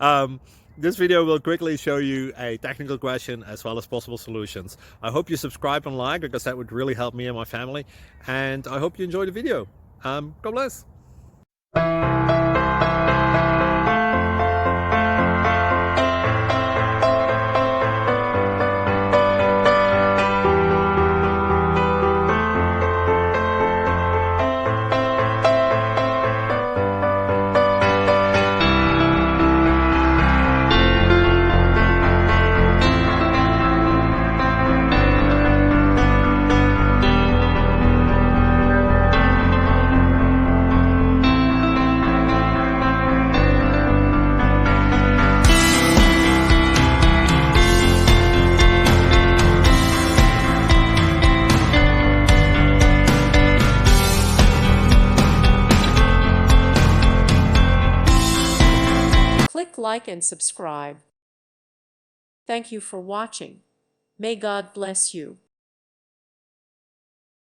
um, this video will quickly show you a technical question as well as possible solutions. I hope you subscribe and like, because that would really help me and my family. And I hope you enjoy the video. God bless. Click like and subscribe. Thank you for watching. May God bless you.